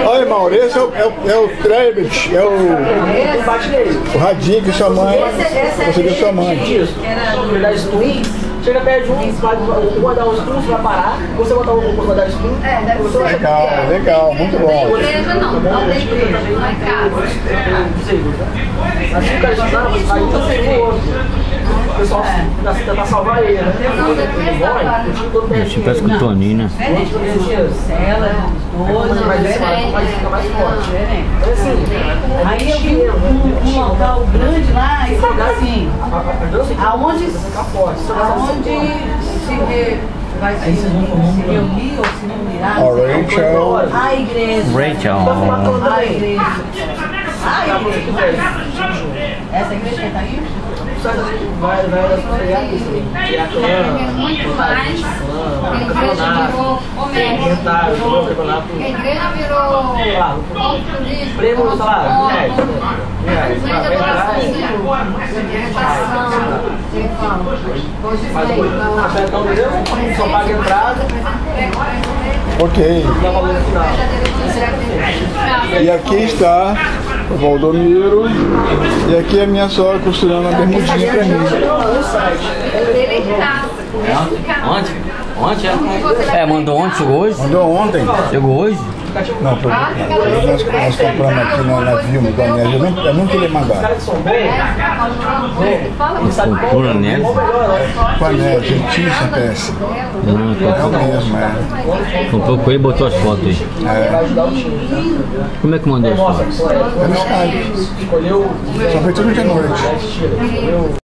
Olha, Mauro, esse é o Trebit, é o radinho que sua mãe, você deu sua mãe. Isso, da Stun, chega perto de um vai dar um Stun, você vai parar, você botar um vai dar Stun. Legal, legal, muito bom. Não tem preço, não é caro. Assim que o cara estudar, aí tá sendo o outro. O pessoal tentar salvar ele, né? Você parece com o Toninho, né? Mas fica mais forte. Aí eu vi um local grande lá e sabe assim, aonde se vai se reunir ou se reunirá Rachel. a igreja. A igreja. Essa igreja que tá aí? Vai pegar isso. Muito mais. A igreja virou comércio. A igreja virou ponto turístico. Prêmio do salário, Reais. só paga entrada. Ok. E aqui está o Valdomiro. E aqui é a minha sogra costurando a bermudinha pra mim. Ontem? É, mandou ontem, chegou hoje? Mandou ontem. Chegou hoje? Não, nós compramos aqui na Vilma, com a Nélia. Eu não queria mandar. Cultura nele? Com a Nélia, gentíssima peça. É o mesmo, é. Comprou com ele e botou as fotos aí. Como é que mandou as fotos? É no Skype. Só foi tudo de noite.